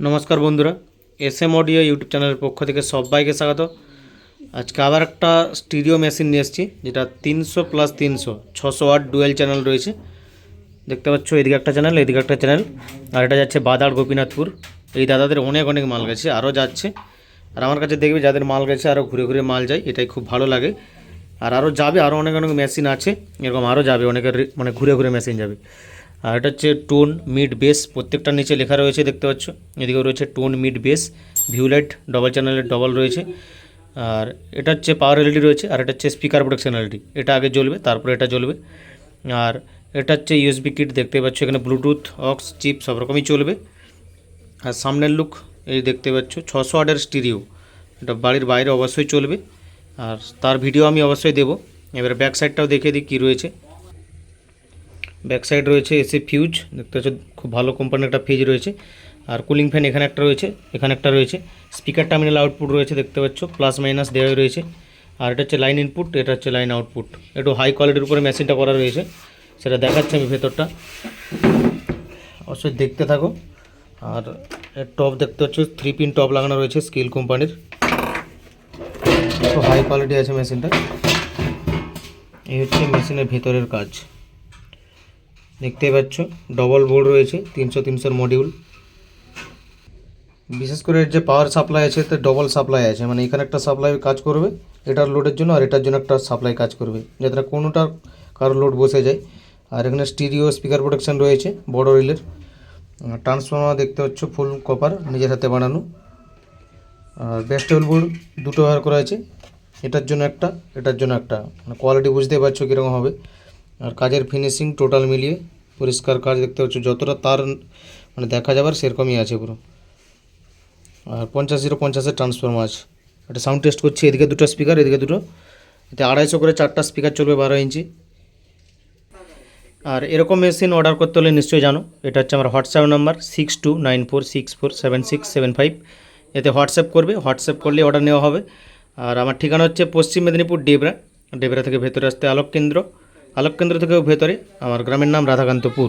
নমস্কার বন্ধুরা, SM audio YouTube চ্যানেলের পক্ষ থেকে সবাইকে স্বাগত। আজকে আবার একটা স্টিরিও মেশিন নিয়ে এসেছি, যেটা 300+300 600 ওয়াট ডুয়েল চ্যানেল রয়েছে। দেখতে পাচ্ছ এদিকে একটা চ্যানেল, এদিকে একটা চ্যানেল, আর এটা যাচ্ছে বাদাড় গোপীনাথপুর। এই দাদাদের অনেক অনেক মাল গেছে, আরও যাচ্ছে। আর আমার কাছে দেখবে যাদের মাল গেছে আরও ঘুরে ঘুরে মাল যায়, এটাই খুব ভালো লাগে। আর আরও যাবে, আরও অনেক অনেক মেশিন আছে, এরকম আরও যাবে, অনেকের মানে ঘুরে ঘুরে মেশিন যাবে। আর এটা হচ্ছে টোন মিড বেস, প্রত্যেকটা নিচে লেখা রয়েছে দেখতে পাচ্ছ। এদিকেও রয়েছে টোন মিড বেস, ভিউলাইট ডবল চ্যানেলের ডবল রয়েছে। আর এটা হচ্ছে পাওয়ার এলইডি রয়েছে, আর এটা হচ্ছে স্পিকার প্রোটেকশন এলইডি। এটা আগে জ্বলবে, তারপরে এটা জ্বলবে। আর এটা হচ্ছে ইউএসবি কিট, দেখতে পাচ্ছ এখানে ব্লুটুথ, অক্স, চিপ সব রকমই চলবে। আর সামনের লুক এই দেখতে পাচ্ছ, 600 ওয়াটের স্টিরিও, এটা বাড়ির বাইরে অবশ্যই চলবে। আর তার ভিডিও আমি অবশ্যই দেবো। এবার ব্যাক সাইডটাও দেখিয়ে দিই কী রয়েছে। ব্যাক সাইড রয়েছে এসি ফিউজ, দেখতে পাচ্ছ খুব ভালো কোম্পানির একটা ফিউজ রয়েছে। আর কুলিং ফ্যান এখানে একটা রয়েছে, এখানে একটা রয়েছে। স্পিকার টার্মিনাল আউটপুট রয়েছে, দেখতে পাচ্ছ প্লাস মাইনাস দেওয়া রয়েছে। আর এটা হচ্ছে লাইন ইনপুট, এটা হচ্ছে লাইন আউটপুট। একটু হাই কোয়ালিটির উপরে মেশিনটা করা রয়েছে, সেটা দেখাচ্ছি আমি ভেতরটা, অবশ্যই দেখতে থাকো। আর এর টপ দেখতে পাচ্ছ 3 পিন টপ লাগানো রয়েছে স্কিল কোম্পানির, একটু হাই কোয়ালিটি আছে মেশিনটা। এই হচ্ছে মেশিনের ভেতরের কাজ, দেখতেই পাচ্ছ ডবল বোর্ড রয়েছে, 300 মডিউল। বিশেষ করে যে পাওয়ার সাপ্লাই আছে তো ডবল সাপ্লাই আছে, মানে এখানে একটা সাপ্লাই কাজ করবে এটার লোডের জন্য, আর এটার জন্য একটা সাপ্লাই কাজ করবে, যাতে কোনোটা কারো লোড বসে যায়। আর এখানে স্টিরিও স্পিকার প্রোটেকশন রয়েছে বড় রিলের। ট্রান্সফর্মার দেখতে পাচ্ছ ফুল কপার, নিজের হাতে বানানো। আর ব্যাস্টেবল বোর্ড দুটো ব্যবহার করা আছে, এটার জন্য একটা, এটার জন্য একটা, মানে কোয়ালিটি বুঝতেই পারছো কীরকম হবে। আর কাজের ফিনিশিং টোটাল মিলিয়ে পরিষ্কার কাজ, দেখতে পাচ্ছ যতটা তার মানে দেখা যাবার সেরকমই আছে পুরো। আর 50-50 ট্রান্সফর্মার আছে। এটা সাউন্ড টেস্ট করছি, এদিকে দুটো স্পিকার, এদিকে দুটো, এতে 250 করে 4টা স্পিকার চলবে 12 ইঞ্চি। আর এরকম মেশিন অর্ডার করতে হলে নিশ্চয়ই জানো, এটা হচ্ছে আমার হোয়াটসঅ্যাপ নাম্বার 6294647675। এতে হোয়াটসঅ্যাপ করবে, হোয়াটসঅ্যাপ করলে অর্ডার নেওয়া হবে। আর আমার ঠিকানা হচ্ছে পশ্চিম মেদিনীপুর ডেবরা, ডেবরা থেকে ভেতরে আসতে আলোক কেন্দ্র থেকেও ভেতরে। আমার গ্রামের নাম রাধাকান্তপুর।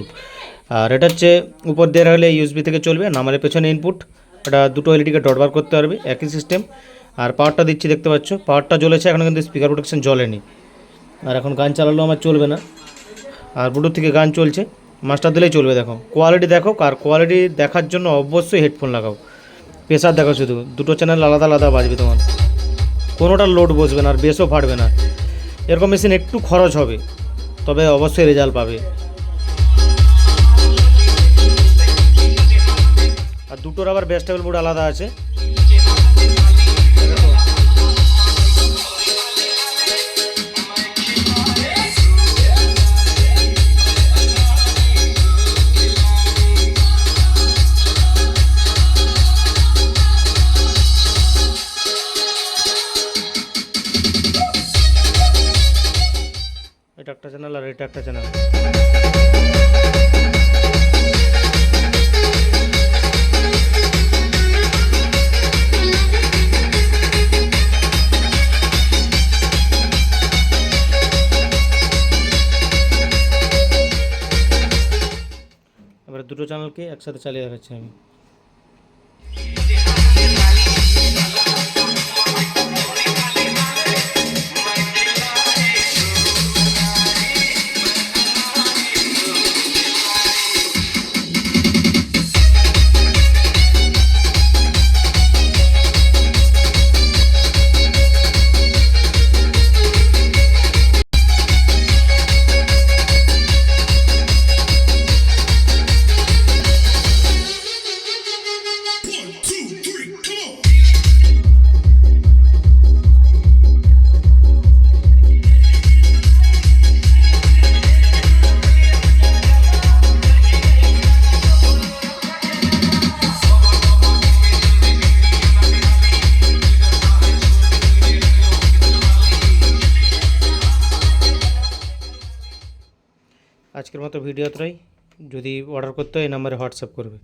আর এটা হচ্ছে উপর দিয়ে রাখলে ইউএসবি থেকে চলবে, নামালে পেছনে ইনপুট। এটা দুটো এলইডিকে ডট বার করতে পারবে, একই সিস্টেম। আর পাওয়ারটা দিচ্ছি, দেখতে পাচ্ছ পাওয়ারটা জ্বলেছে, এখন কিন্তু স্পিকার প্রোটেকশন জ্বলেনি। আর এখন গান চালালেও আমার চলবে না, আর ব্লুটুথ থেকে গান চলছে, মাস্টার দিলেই চলবে। দেখো কোয়ালিটি দেখো, আর কোয়ালিটি দেখার জন্য অবশ্যই হেডফোন লাগাও। প্রেসার দেখো, শুধু দুটো চ্যানেল আলাদা আলাদা বাজবে, তোমার কোনোটার লোড বসবে না, আর বেসও ফাটবে না। এরকম মেশিন একটু খরচ হবে, তবে অবশ্যই রেজাল্ট পাবে। আর দুটোর আবার ব্যাস্টেবল বোর্ড আলাদা আছে। এটা একটা চ্যানেল, আর এটা একটা চ্যানেল। এবার দুটো চ্যানেলকে একসাথে চালিয়ে দেখাচ্ছি আমি। আজকের মতো ভিডিও এতটাই। যদি অর্ডার করতে হয় এই নাম্বারে হোয়াটসঅ্যাপ করবে।